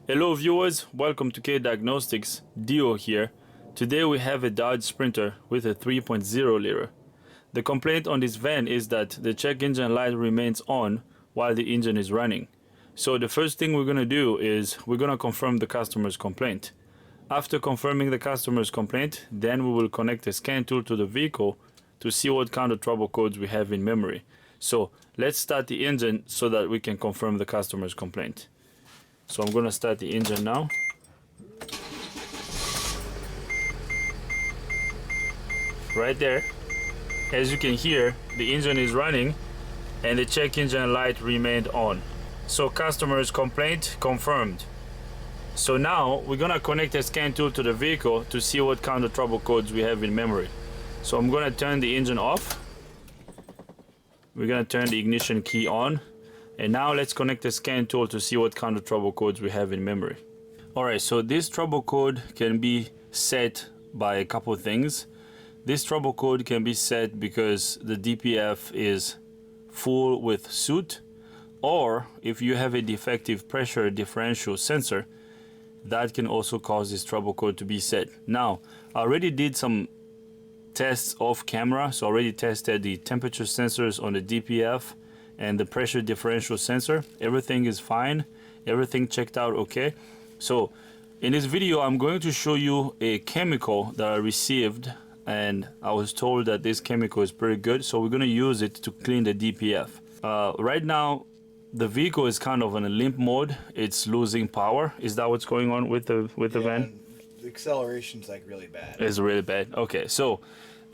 Hello viewers, welcome to K Diagnostics, Dio here. Today we have a Dodge Sprinter with a 3.0 liter. The complaint on this van is that the check engine light remains on while the engine is running. So the first thing we're going to do is we're going to confirm the customer's complaint. After confirming the customer's complaint, then we will connect a scan tool to the vehicle to see what kind of trouble codes we have in memory. So let's start the engine so that we can confirm the customer's complaint. So I'm going to start the engine now. Right there, as you can hear, the engine is running and the check engine light remained on. So customer's complaint confirmed. So now we're going to connect a scan tool to the vehicle to see what kind of trouble codes we have in memory. So I'm going to turn the engine off. We're going to turn the ignition key on. And now let's connect the scan tool to see what kind of trouble codes we have in memory. Alright, so this trouble code can be set by a couple of things. This trouble code can be set because the DPF is full with soot, or if you have a defective pressure differential sensor, that can also cause this trouble code to be set. Now, I already did some tests off camera, so I already tested the temperature sensors on the DPF and the pressure differential sensor. Everything is fine, everything checked out okay. So in this video I'm going to show you a chemical that I received, and I was told that this chemical is pretty good, so we're going to use it to clean the DPF. Right now the vehicle is kind of in a limp mode, it's losing power. Is that what's going on with the van? The acceleration's like really bad. It's really bad. Okay, so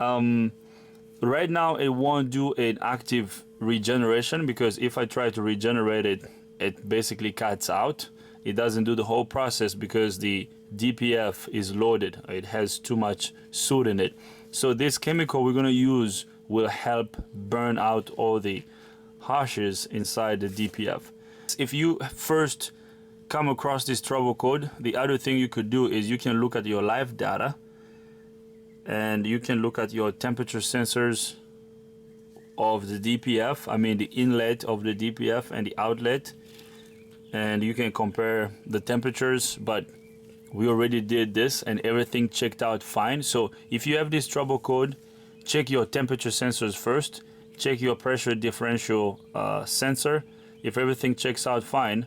right now it won't do an active regeneration, because if I try to regenerate it, it basically cuts out. It doesn't do the whole process because the DPF is loaded. It has too much soot in it. So this chemical we're going to use will help burn out all the hashes inside the DPF. If you first come across this trouble code, the other thing you could do is you can look at your live data and you can look at your temperature sensors of the DPF, I mean the inlet of the DPF and the outlet, and you can compare the temperatures. But we already did this and everything checked out fine. So if you have this trouble code, check your temperature sensors first, check your pressure differential sensor. If everything checks out fine,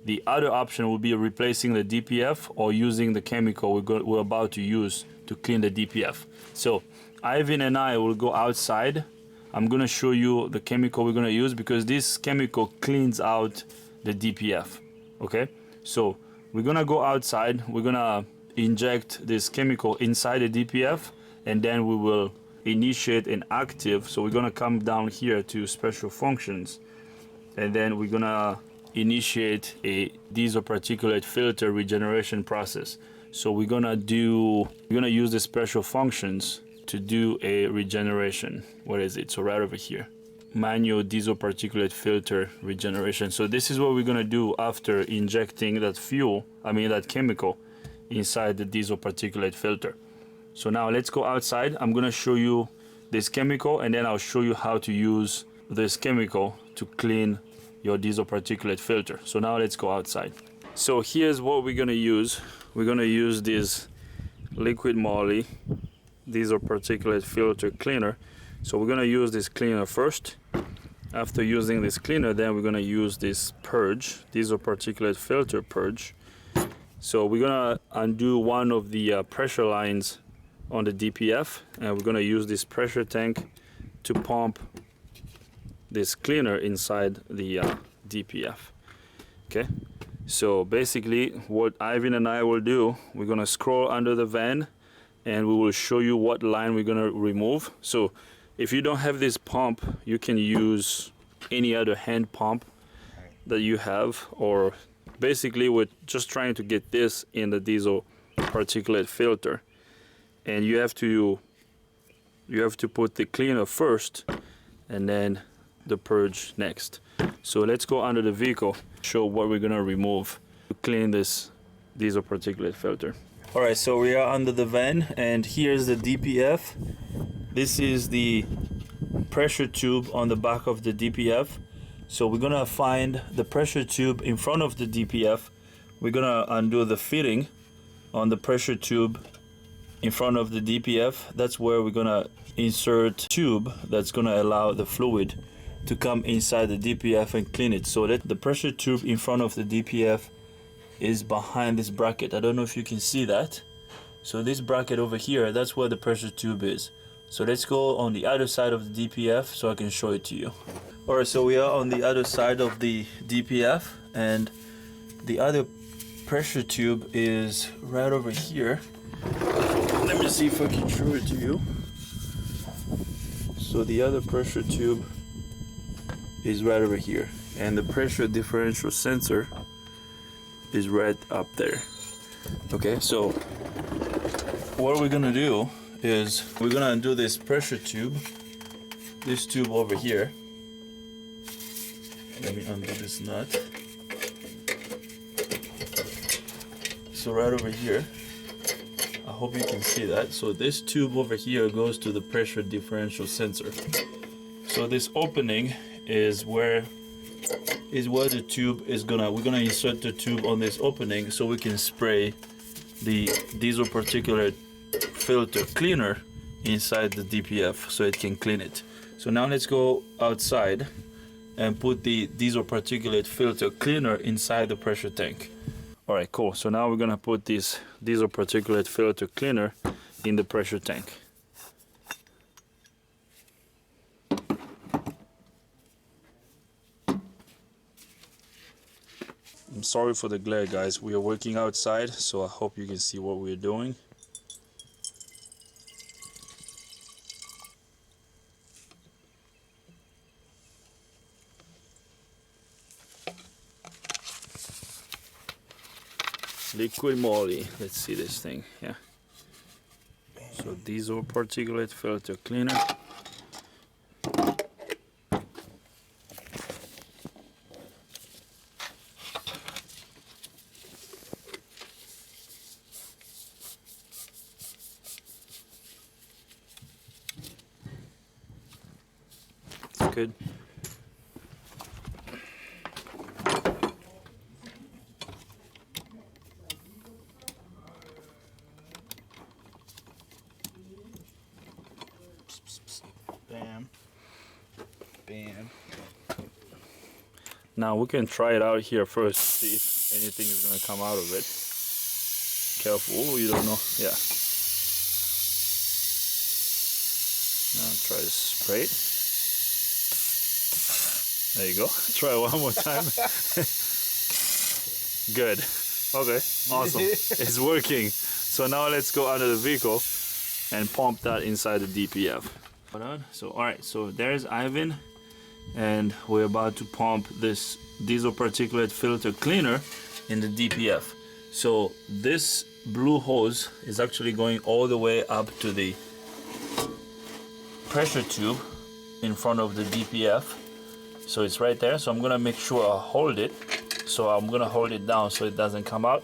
the other option will be replacing the DPF or using the chemical we're about to use to clean the DPF. So Ivan and I will go outside. I'm going to show you the chemical we're going to use, because this chemical cleans out the DPF. Okay, so we're going to go outside, we're going to inject this chemical inside the DPF, and then we will initiate an active. So we're going to come down here to special functions, and then we're going to initiate a diesel particulate filter regeneration process. So we're going to use the special functions to do a regeneration. What is it? So right over here, manual diesel particulate filter regeneration. So this is what we're going to do after injecting that that chemical inside the diesel particulate filter. So now let's go outside. I'm going to show you this chemical, and then I'll show you how to use this chemical to clean your diesel particulate filter. So now let's go outside. So here's what we're going to use. We're going to use this Liqui Moly diesel particulate filter cleaner. So we're going to use this cleaner first. After using this cleaner, then we're going to use this purge, diesel particulate filter purge. So we're going to undo one of the pressure lines on the DPF, and we're going to use this pressure tank to pump this cleaner inside the DPF. Okay, so basically what Ivan and I will do, we're going to scroll under the van and we will show you what line we're going to remove. So if you don't have this pump, you can use any other hand pump that you have, or basically we're just trying to get this in the diesel particulate filter, and you have to put the cleaner first and then the purge next. So let's go under the vehicle, show what we're going to remove to clean this diesel particulate filter. Alright, so we are under the van, and here's the DPF. This is the pressure tube on the back of the DPF. So we're gonna find the pressure tube in front of the DPF. we're gonna undo the fitting on the pressure tube in front of the DPF. That's where we're gonna insert tube that's gonna allow the fluid to come inside the DPF and clean it. So that the pressure tube in front of the DPF is behind this bracket. I don't know if you can see that. So this bracket over here, that's where the pressure tube is. So let's go on the other side of the DPF so I can show it to you. All right, so we are on the other side of the DPF, and the other pressure tube is right over here. Let me see if I can show it to you. So the other pressure tube is right over here, and the pressure differential sensor is right up there. Okay, so what we're gonna do is we're gonna undo this pressure tube, this tube over here. Let me undo this nut. So right over here, I hope you can see that. So this tube over here goes to the pressure differential sensor. So this opening is where the tube is we're gonna insert the tube on this opening so we can spray the diesel particulate filter cleaner inside the DPF so it can clean it. So now let's go outside and put the diesel particulate filter cleaner inside the pressure tank. All right, cool. So now we're gonna put this diesel particulate filter cleaner in the pressure tank. I'm sorry for the glare, guys. We are working outside, so I hope you can see what we're doing. Liqui Moly. Let's see this thing. Yeah. So diesel particulate filter cleaner. It's good. Bam. Bam. Now we can try it out here first, see if anything is gonna come out of it. Careful, you don't know. Yeah. Now try to spray it. There you go. Try one more time. Good. Okay. Awesome. It's working. So now let's go under the vehicle and pump that inside the DPF. So alright, so there's Ivan, and we're about to pump this diesel particulate filter cleaner in the DPF. So this blue hose is actually going all the way up to the pressure tube in front of the DPF. So it's right there. So I'm gonna make sure I hold it. So I'm gonna hold it down so it doesn't come out.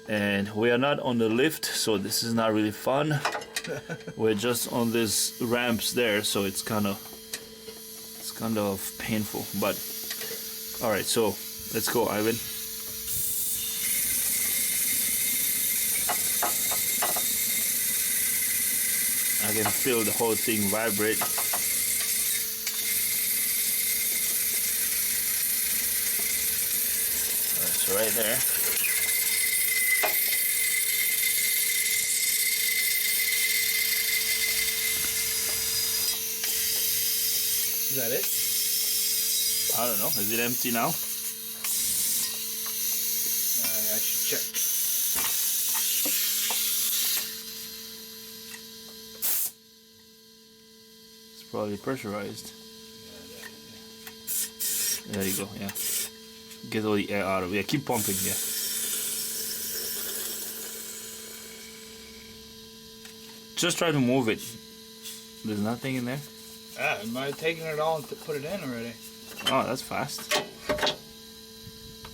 And we are not on the lift, so this is not really fun. We're just on these ramps there, so it's kind of painful. But all right, so let's go, Ivan. I can feel the whole thing vibrate. All right, so right there. Is that it? I don't know. Is it empty now? I should check. It's probably pressurized. There you go. Yeah. Get all the air out of it. Yeah, keep pumping. Yeah. Just try to move it. There's nothing in there. Am I taking it all and put it in already? Oh, that's fast.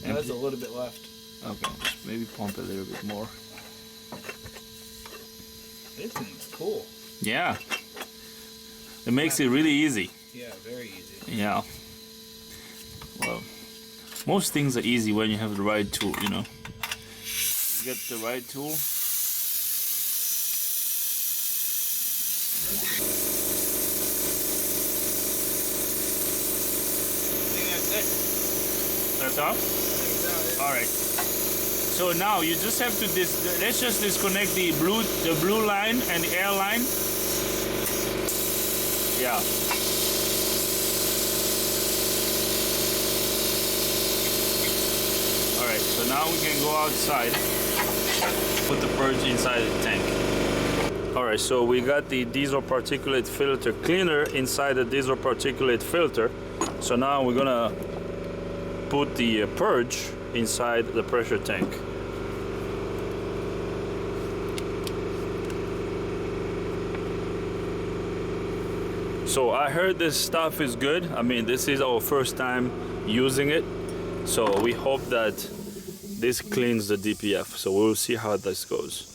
There's a little bit left. Okay, just maybe pump a little bit more. This thing's cool. Yeah. It makes it really easy. Yeah, very easy. Yeah. Well, most things are easy when you have the right tool, you know. get the right tool. That's all? All right. So now you just have to let's just disconnect the blue line and the air line. Yeah. All right. So now we can go outside. Put the purge inside the tank. All right. So we got the diesel particulate filter cleaner inside the diesel particulate filter. So now we're gonna put the purge inside the pressure tank. So I heard this stuff is good. I mean, this is our first time using it. So we hope that this cleans the DPF. So we'll see how this goes.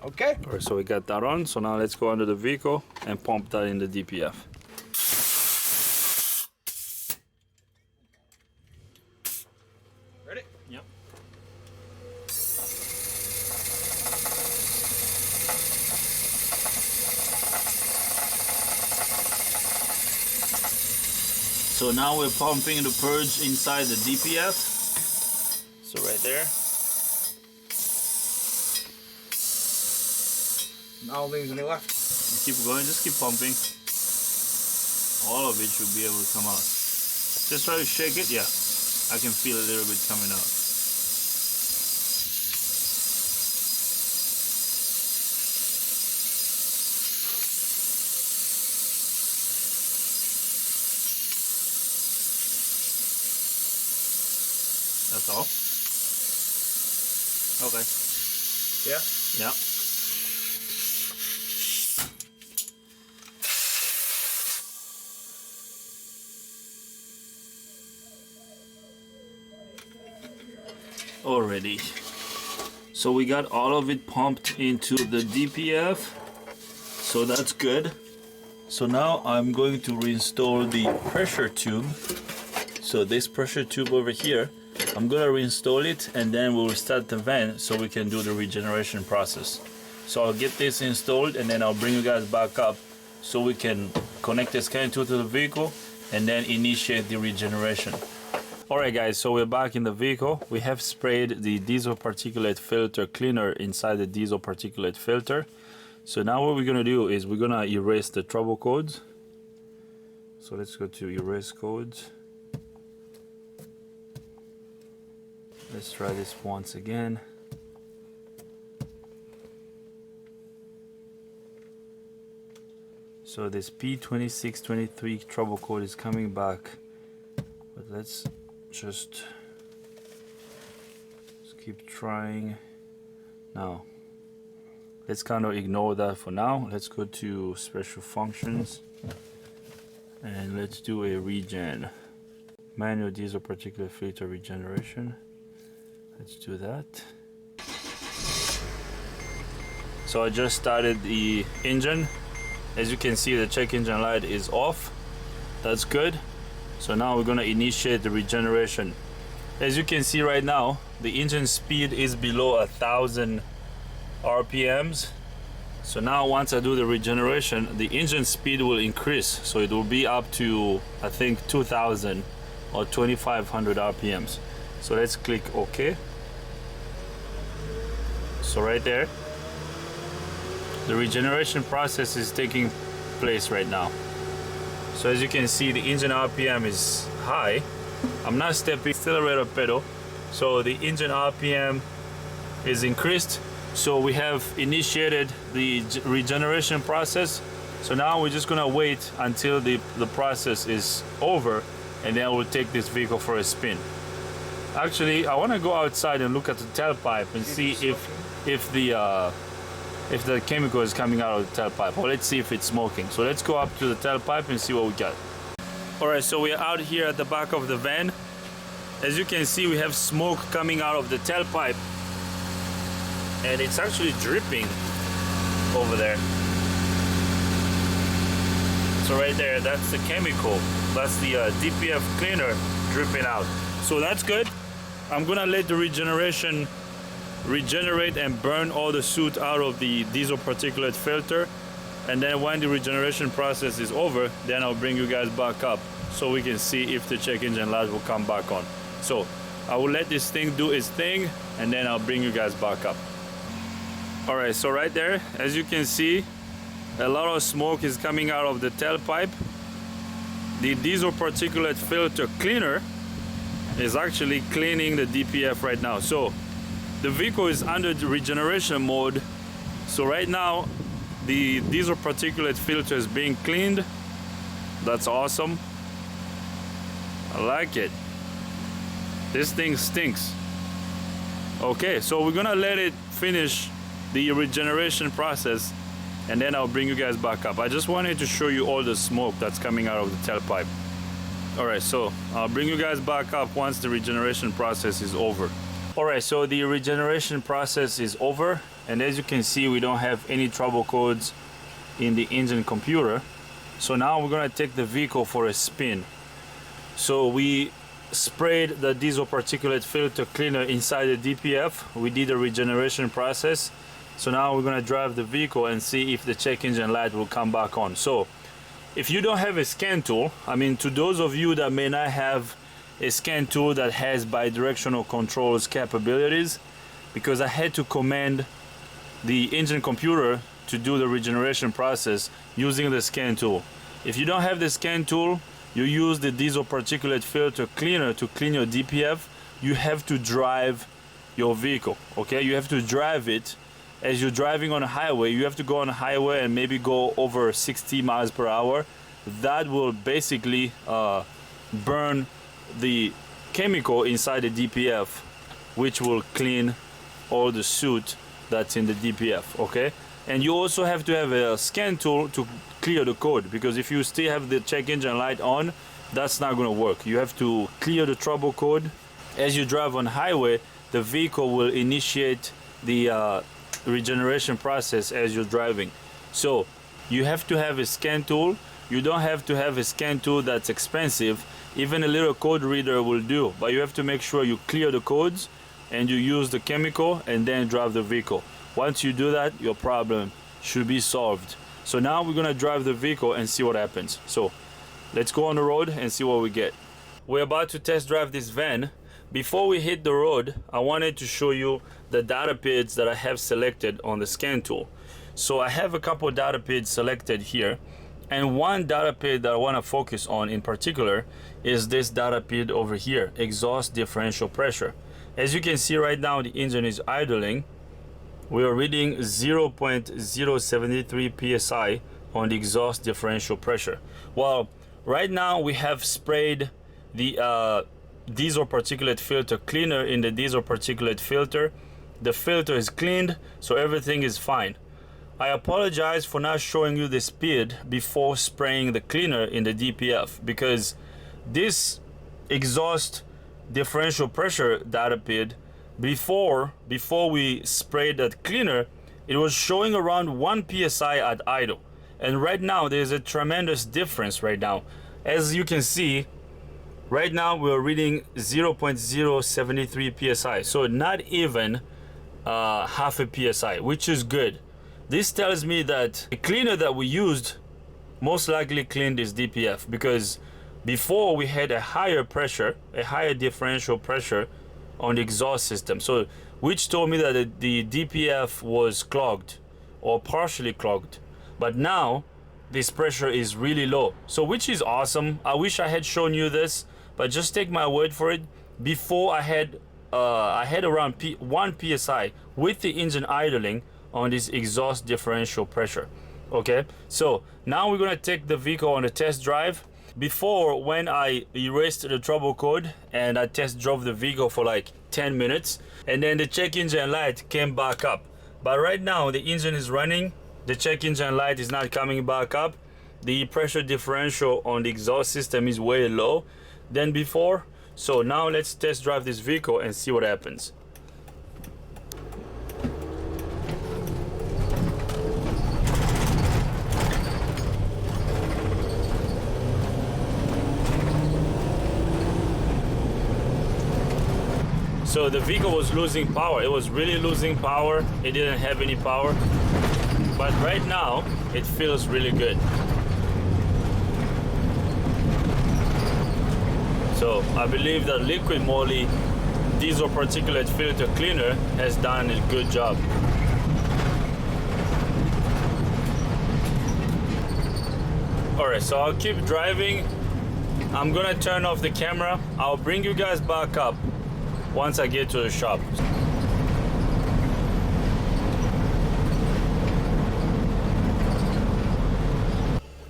Okay. All right, so we got that on. So now let's go under the vehicle and pump that in the DPF. Ready? Yep. So now we're pumping the purge inside the DPF. So right there. Now leaves any left. Keep going, just keep pumping. All of it should be able to come out. Just try to shake it. Yeah, I can feel a little bit coming out. That's all? Okay. Yeah? Yeah. Already. So we got all of it pumped into the DPF. So that's good. So now I'm going to reinstall the pressure tube. So this pressure tube over here, I'm gonna reinstall it and then we'll start the van so we can do the regeneration process. So I'll get this installed and then I'll bring you guys back up so we can connect the scan tool to the vehicle and then initiate the regeneration. Alright guys, so we're back in the vehicle. We have sprayed the diesel particulate filter cleaner inside the diesel particulate filter. So now what we're gonna do is we're gonna erase the trouble codes. So let's go to erase codes. Let's try this once again. So this P2623 trouble code is coming back, but let's just keep trying. Now let's kind of ignore that for now. Let's go to special functions and let's do a regen. Manual diesel particulate filter regeneration. Let's do that. So I just started the engine. As you can see, the check engine light is off. That's good. So now we're gonna initiate the regeneration. As you can see right now, the engine speed is below 1,000 RPMs. So now once I do the regeneration, the engine speed will increase. So it will be up to, I think, 2,000 or 2,500 RPMs. So let's click OK. So right there, the regeneration process is taking place right now. So as you can see, the engine RPM is high. I'm not stepping accelerator pedal, so the engine RPM is increased. So we have initiated the regeneration process. So now we're just gonna wait until the process is over, and then we'll take this vehicle for a spin. Actually, I want to go outside and look at the tailpipe and see if the chemical is coming out of the tailpipe, or let's see if it's smoking. So let's go up to the tailpipe and see what we got. All right, so we're out here at the back of the van. as you can see, we have smoke coming out of the tailpipe, and it's actually dripping over there. So right there, that's the chemical. That's the DPF cleaner dripping out. So that's good. I'm gonna let the regeneration regenerate and burn all the soot out of the diesel particulate filter. And then when the regeneration process is over, then I'll bring you guys back up so we can see if the check engine light will come back on. So I will let this thing do its thing, and then I'll bring you guys back up. All right, so right there, as you can see, a lot of smoke is coming out of the tailpipe. The diesel particulate filter cleaner is actually cleaning the DPF right now. So the vehicle is under the regeneration mode. So right now, the diesel particulate filter is being cleaned. That's awesome. I like it. This thing stinks. Okay, so we're gonna let it finish the regeneration process, and then I'll bring you guys back up. I just wanted to show you all the smoke that's coming out of the tailpipe. All right, so I'll bring you guys back up once the regeneration process is over. All right, so the regeneration process is over, and as you can see, we don't have any trouble codes in the engine computer. So now we're gonna take the vehicle for a spin. So we sprayed the diesel particulate filter cleaner inside the DPF. We did a regeneration process. So now we're gonna drive the vehicle and see if the check engine light will come back on. So if you don't have a scan tool, I mean, to those of you that may not have a scan tool that has bidirectional controls capabilities, because I had to command the engine computer to do the regeneration process using the scan tool. If you don't have the scan tool, you use the diesel particulate filter cleaner to clean your DPF. You have to drive your vehicle, okay? You have to drive it. As you're driving on a highway, you have to go on a highway and maybe go over 60 miles per hour. That will basically burn the chemical inside the DPF, which will clean all the soot that's in the DPF, okay? And you also have to have a scan tool to clear the code, because if you still have the check engine light on, that's not gonna work. You have to clear the trouble code. As you drive on highway, the vehicle will initiate the regeneration process as you're driving. So you have to have a scan tool. You don't have to have a scan tool that's expensive. Even a little code reader will do, but you have to make sure you clear the codes and you use the chemical and then drive the vehicle. Once you do that, your problem should be solved. So now we're gonna drive the vehicle and see what happens. So let's go on the road and see what we get. We're about to test drive this van. Before we hit the road, I wanted to show you the data PIDs that I have selected on the scan tool. So I have a couple data PIDs selected here, and one data PID that I want to focus on in particular is this data PID over here, exhaust differential pressure. As you can see right now, the engine is idling. We are reading 0.073 psi on the exhaust differential pressure. Well, right now we have sprayed the diesel particulate filter cleaner in the diesel particulate filter. The filter is cleaned, so everything is fine. I apologize for not showing you this PID before spraying the cleaner in the DPF, because this exhaust differential pressure data PID, before we sprayed that cleaner, it was showing around 1 psi at idle, and right now there's a tremendous difference right now. As you can see, right now we're reading 0.073 psi, so not even half a psi, which is good. This tells me that the cleaner that we used most likely cleaned this DPF, because before we had a higher pressure, a higher differential pressure on the exhaust system, so which told me that the DPF was clogged or partially clogged. But now this pressure is really low, so which is awesome. I wish I had shown you this, but just take my word for it. Before I had around 1 psi with the engine idling on this exhaust differential pressure. Okay, so now we're gonna take the vehicle on a test drive. Before, when I erased the trouble code and I test drove the vehicle for like 10 minutes, and then the check engine light came back up. But right now the engine is running, the check engine light is not coming back up. The pressure differential on the exhaust system is way low than before. So now let's test drive this vehicle and see what happens. So the vehicle was losing power. It was really losing power. It didn't have any power. But right now, it feels really good. So I believe that Liqui Moly diesel particulate filter cleaner has done a good job. Alright, so I'll keep driving. I'm gonna turn off the camera. I'll bring you guys back up once I get to the shop.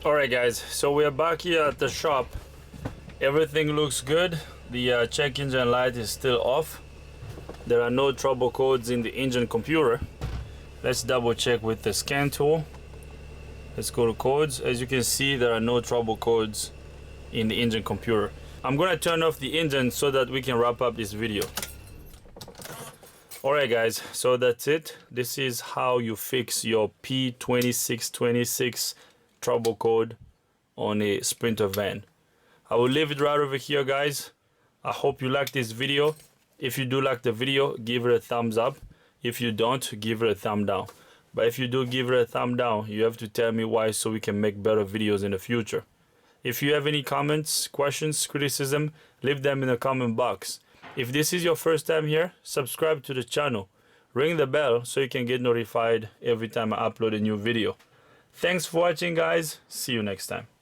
Alright guys, so we are back here at the shop. Everything looks good. The check engine light is still off. There are no trouble codes in the engine computer. Let's double check with the scan tool. Let's go to codes. As you can see, there are no trouble codes in the engine computer. I'm gonna turn off the engine so that we can wrap up this video. Alright guys, so that's it. This is how you fix your P2626 trouble code on a Sprinter van. I will leave it right over here guys. I hope you like this video. If you do like the video, give it a thumbs up. If you don't, give it a thumb down. But if you do give it a thumb down, you have to tell me why so we can make better videos in the future. If you have any comments, questions, criticism, leave them in the comment box. If this is your first time here, subscribe to the channel. Ring the bell so you can get notified every time I upload a new video. Thanks for watching guys. See you next time.